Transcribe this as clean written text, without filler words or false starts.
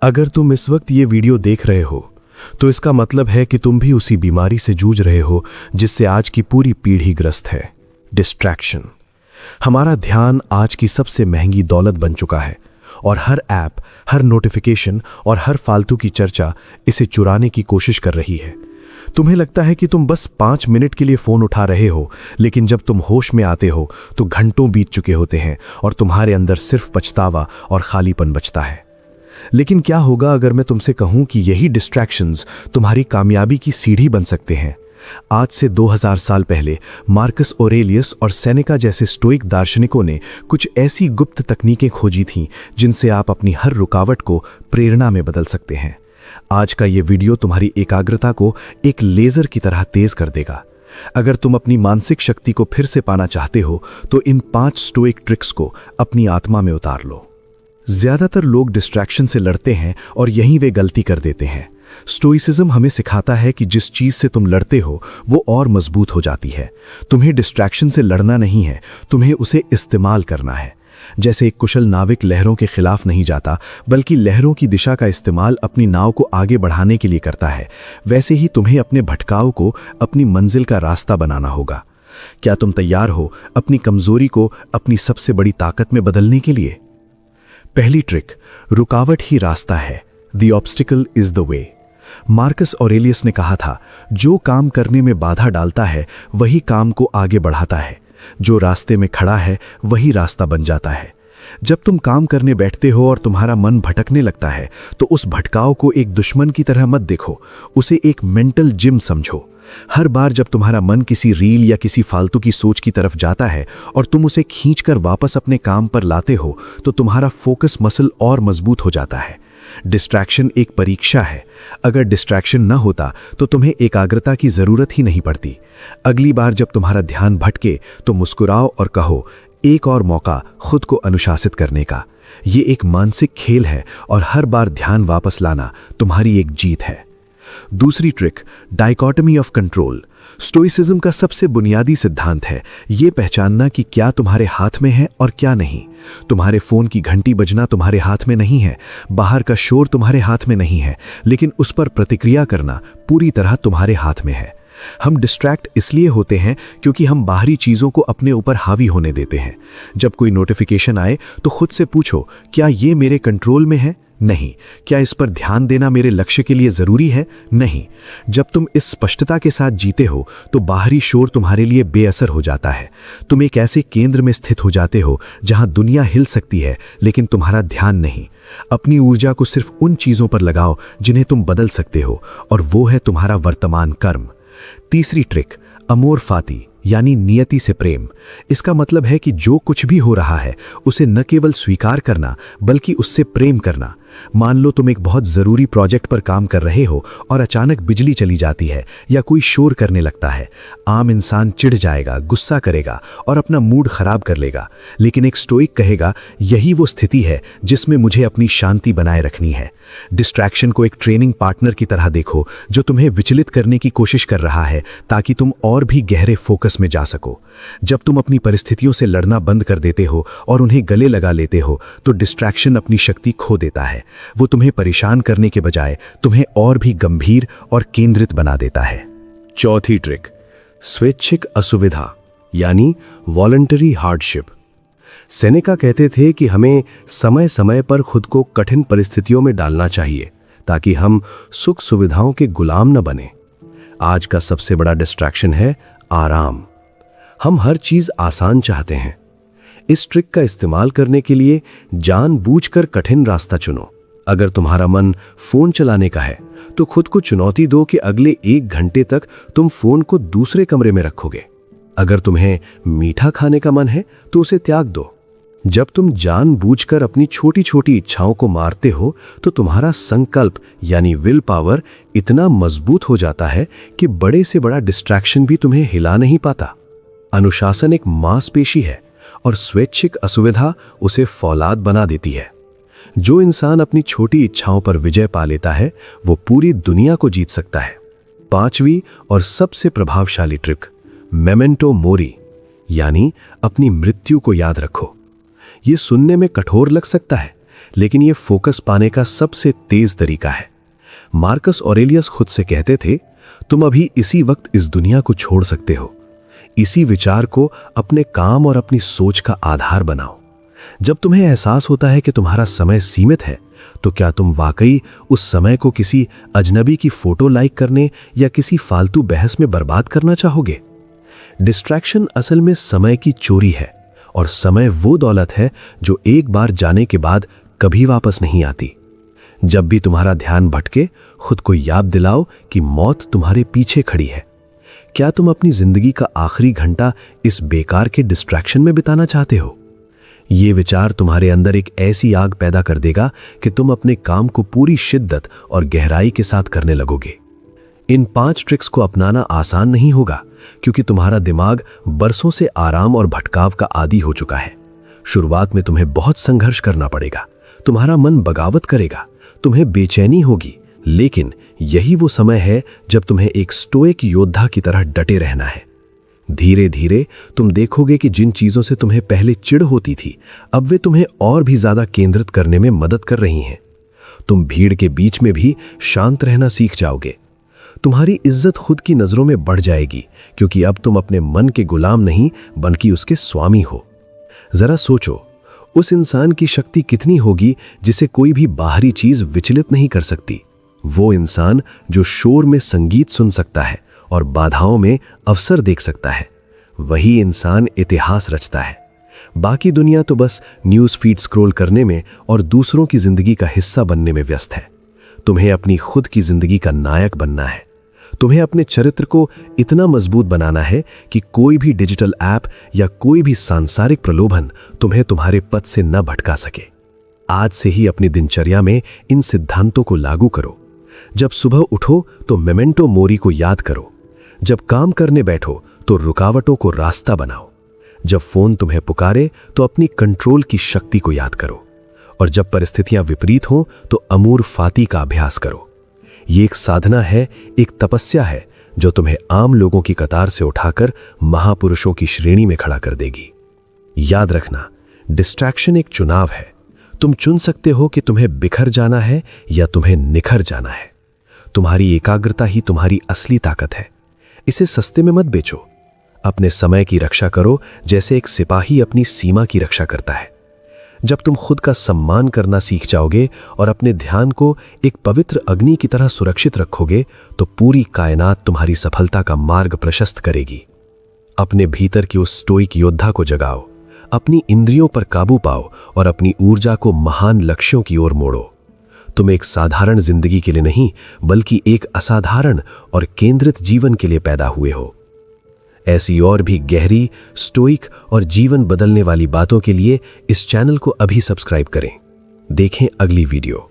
अगर तुम इस वक्त ये वीडियो देख रहे हो तो इसका मतलब है कि तुम भी उसी बीमारी से जूझ रहे हो जिससे आज की पूरी पीढ़ी ग्रस्त है, डिस्ट्रैक्शन। हमारा ध्यान आज की सबसे महंगी दौलत बन चुका है और हर ऐप, हर नोटिफिकेशन और हर फालतू की चर्चा इसे चुराने की कोशिश कर रही है। तुम्हें लगता है कि तुम बस 5 मिनट के लिए फोन उठा रहे हो, लेकिन जब तुम होश में आते हो तो घंटों बीत चुके होते हैं और तुम्हारे अंदर सिर्फ पछतावा और खालीपन बचता है। लेकिन क्या होगा अगर मैं तुमसे कहूं कि यही डिस्ट्रैक्शंस तुम्हारी कामयाबी की सीढ़ी बन सकते हैं? आज से 2000 साल पहले मार्कस ऑरेलियस और सेनेका जैसे स्टोइक दार्शनिकों ने कुछ ऐसी गुप्त तकनीकें खोजी थीं जिनसे आप अपनी हर रुकावट को प्रेरणा में बदल सकते हैं। आज का ये वीडियो तुम्हारी एकाग्रता को एक लेजर की तरह तेज कर देगा। अगर तुम अपनी मानसिक शक्ति को फिर से पाना चाहते हो तो इन 5 स्टोइक ट्रिक्स को अपनी आत्मा में उतार लो। ज्यादातर लोग डिस्ट्रैक्शन से लड़ते हैं और यहीं वे गलती कर देते हैं। स्टोइसिज्म हमें सिखाता है कि जिस चीज से तुम लड़ते हो वो और मजबूत हो जाती है। तुम्हें डिस्ट्रैक्शन से लड़ना नहीं है, तुम्हें उसे इस्तेमाल करना है। जैसे एक कुशल नाविक लहरों के खिलाफ नहीं जाता बल्कि लहरों की दिशा का इस्तेमाल अपनी नाव को आगे बढ़ाने के लिए करता है, वैसे ही तुम्हें अपने भटकाव को अपनी मंजिल का रास्ता बनाना होगा। क्या तुम तैयार हो अपनी कमजोरी को अपनी सबसे बड़ी ताकत में बदलने के लिए? पहली ट्रिक, रुकावट ही रास्ता है। The obstacle is the way. Marcus Aurelius ने कहा था, जो काम करने में बाधा डालता है वही काम को आगे बढ़ाता है। जो रास्ते में खड़ा है वही रास्ता बन जाता है। जब तुम काम करने बैठते हो और तुम्हारा मन भटकने लगता है तो उस भटकाव को एक दुश्मन की तरह मत देखो, उसे एक मेंटल जिम समझो। हर बार जब तुम्हारा मन किसी रील या किसी फालतू की सोच की तरफ जाता है और तुम उसे खींचकर वापस अपने काम पर लाते हो तो तुम्हारा फोकस मसल और मजबूत हो जाता है। डिस्ट्रैक्शन एक परीक्षा है। अगर डिस्ट्रैक्शन न होता तो तुम्हें एकाग्रता की जरूरत ही नहीं पड़ती। अगली बार जब तुम्हारा ध्यान भटके तो मुस्कुराओ और कहो, एक और मौका खुद को अनुशासित करने का। ये एक मानसिक खेल है और हर बार ध्यान वापस लाना तुम्हारी एक जीत है। दूसरी trick, dichotomy of control. Stoicism का सबसे बुनियादी सिद्धांत है यह पहचानना कि क्या तुम्हारे हाथ में है और क्या नहीं। तुम्हारे फोन की घंटी बजना तुम्हारे हाथ में नहीं है, बाहर का शोर तुम्हारे हाथ में नहीं है, लेकिन उस पर प्रतिक्रिया करना पूरी तरह तुम्हारे हाथ में है। हम डिस्ट्रैक्ट इसलिए होते हैं क्योंकि हम बाहरी चीजों को अपने ऊपर हावी होने देते हैं। जब कोई नोटिफिकेशन आए तो खुद से पूछो, क्या ये मेरे कंट्रोल में है? नहीं। क्या इस पर ध्यान देना मेरे लक्ष्य के लिए जरूरी है? नहीं। जब तुम इस स्पष्टता के साथ जीते हो तो बाहरी शोर तुम्हारे लिए बेअसर हो जाता है। तुम एक ऐसे केंद्र में स्थित हो जाते हो जहां दुनिया हिल सकती है लेकिन तुम्हारा ध्यान नहीं। अपनी ऊर्जा को सिर्फ उन चीजों पर लगाओ जिन्हें तुम बदल सकते हो, और वो है तुम्हारा वर्तमान कर्म। तीसरी ट्रिक, अमोर फाती यानी नियति से प्रेम। इसका मतलब है कि जो कुछ भी हो रहा है उसे न केवल स्वीकार करना बल्कि उससे प्रेम करना। मान लो तुम एक बहुत जरूरी प्रोजेक्ट पर काम कर रहे हो और अचानक बिजली चली जाती है या कोई शोर करने लगता है। आम इंसान चिढ़ जाएगा, गुस्सा करेगा और अपना मूड खराब कर लेगा, लेकिन एक स्टोइक कहेगा, यही वो स्थिति है जिसमें मुझे अपनी शांति बनाए रखनी है। डिस्ट्रैक्शन को एक ट्रेनिंग पार्टनर की तरह देखो जो तुम्हें विचलित करने की कोशिश कर रहा है ताकि तुम और भी गहरे फोकस में जा सको। जब तुम अपनी परिस्थितियों से लड़ना बंद कर देते हो और उन्हें गले लगा लेते हो तो डिस्ट्रैक्शन अपनी शक्ति खो देता है। वो तुम्हें परेशान करने के बजाय तुम्हें और भी गंभीर और केंद्रित बना देता है। चौथी ट्रिक, स्वैच्छिक असुविधा यानी वॉलंटरी हार्डशिप। सेनेका कहते थे कि हमें समय समय पर खुद को कठिन परिस्थितियों में डालना चाहिए ताकि हम सुख सुविधाओं के गुलाम न बने। आज का सबसे बड़ा डिस्ट्रैक्शन है आराम। हम हर चीज आसान चाहते हैं। इस ट्रिक का इस्तेमाल करने के लिए जानबूझकर कठिन रास्ता चुनो। अगर तुम्हारा मन फोन चलाने का है तो खुद को चुनौती दो कि अगले 1 घंटे तक तुम फोन को दूसरे कमरे में रखोगे। अगर तुम्हें मीठा खाने का मन है तो उसे त्याग दो। जब तुम जानबूझकर अपनी छोटी छोटी इच्छाओं को मारते हो तो तुम्हारा संकल्प यानी विल पावर इतना मजबूत हो जाता है कि बड़े से बड़ा डिस्ट्रैक्शन भी तुम्हें हिला नहीं पाता। अनुशासन एक मांसपेशी है और स्वैच्छिक असुविधा उसे फौलाद बना देती है। जो इंसान अपनी छोटी इच्छाओं पर विजय पा लेता है वो पूरी दुनिया को जीत सकता है। 5वीं और सबसे प्रभावशाली ट्रिक, मेमेंटो मोरी यानी अपनी मृत्यु को याद रखो। ये सुनने में कठोर लग सकता है लेकिन ये फोकस पाने का सबसे तेज तरीका है। मार्कस ऑरेलियस खुद से कहते थे, तुम अभी इसी वक्त इस दुनिया को छोड़ सकते हो। इसी विचार को अपने काम और अपनी सोच का आधार बनाओ। जब तुम्हें एहसास होता है कि तुम्हारा समय सीमित है, तो क्या तुम वाकई उस समय को किसी अजनबी की फोटो लाइक करने या किसी फालतू बहस में बर्बाद करना चाहोगे? डिस्ट्रैक्शन असल में समय की चोरी है, और समय वो दौलत है जो एक बार जाने के बाद कभी वापस नहीं आती। जब भी तुम्हारा ध्यान भटके, खुद को याद दिलाओ कि मौत तुम्हारे पीछे खड़ी है। क्या तुम अपनी जिंदगी का आखिरी घंटा इस बेकार के डिस्ट्रैक्शन में बिताना चाहते हो? ये विचार तुम्हारे अंदर एक ऐसी आग पैदा कर देगा कि तुम अपने काम को पूरी शिद्दत और गहराई के साथ करने लगोगे। इन 5 ट्रिक्स को अपनाना आसान नहीं होगा, क्योंकि तुम्हारा दिमाग बरसों से आराम और भटकाव का आदी हो चुका है। शुरुआत में तुम्हें बहुत संघर्ष करना पड़ेगा, तुम्हारा मन बगावत करेगा, तुम्हें बेचैनी होगी, लेकिन यही वो समय है जब तुम्हें एक स्टोइक योद्धा की तरह डटे रहना है। धीरे धीरे तुम देखोगे कि जिन चीजों से तुम्हें पहले चिढ़ होती थी, अब वे तुम्हें और भी ज्यादा केंद्रित करने में मदद कर रही हैं। तुम भीड़ के बीच में भी शांत रहना सीख जाओगे। तुम्हारी इज्जत खुद की नजरों में बढ़ जाएगी, क्योंकि अब तुम अपने मन के गुलाम नहीं बल्कि उसके स्वामी हो। जरा सोचो, उस इंसान की शक्ति कितनी होगी जिसे कोई भी बाहरी चीज विचलित नहीं कर सकती। वो इंसान जो शोर में संगीत सुन सकता है और बाधाओं में अवसर देख सकता है। वही इंसान इतिहास रचता है। बाकी दुनिया तो बस न्यूज़ फीड स्क्रॉल करने में और दूसरों की जिंदगी का हिस्सा बनने में व्यस्त है। तुम्हें अपनी खुद की जिंदगी का नायक बनना है। तुम्हें अपने चरित्र को इतना मजबूत बनाना है कि कोई भी डिजिटल ऐप या कोई भी सांसारिक प्रलोभन तुम्हें तुम्हारे पथ से न भटका सके। आज से ही अपनी दिनचर्या में इन सिद्धांतों को लागू करो। जब सुबह उठो तो मेमेंटो मोरी को याद करो। जब काम करने बैठो तो रुकावटों को रास्ता बनाओ। जब फोन तुम्हें पुकारे तो अपनी कंट्रोल की शक्ति को याद करो। और जब परिस्थितियां विपरीत हों तो अमूर फाती का अभ्यास करो। ये एक साधना है, एक तपस्या है, जो तुम्हें आम लोगों की कतार से उठाकर महापुरुषों की श्रेणी में खड़ा कर देगी। याद रखना, डिस्ट्रैक्शन एक चुनाव है। तुम चुन सकते हो कि तुम्हें बिखर जाना है या तुम्हें निखर जाना है। तुम्हारी एकाग्रता ही तुम्हारी असली ताकत है। इसे सस्ते में मत बेचो। अपने समय की रक्षा करो जैसे एक सिपाही अपनी सीमा की रक्षा करता है। जब तुम खुद का सम्मान करना सीख जाओगे और अपने ध्यान को एक पवित्र अग्नि की तरह सुरक्षित रखोगे, तो पूरी कायनात तुम्हारी सफलता का मार्ग प्रशस्त करेगी। अपने भीतर की उस स्टोइक योद्धा को जगाओ, अपनी इंद्रियों पर काबू पाओ और अपनी ऊर्जा को महान लक्ष्यों की ओर मोड़ो। तुम एक साधारण जिंदगी के लिए नहीं, बल्कि एक असाधारण और केंद्रित जीवन के लिए पैदा हुए हो। ऐसी और भी गहरी, स्टोइक और जीवन बदलने वाली बातों के लिए इस चैनल को अभी सब्सक्राइब करें। देखें अगली वीडियो।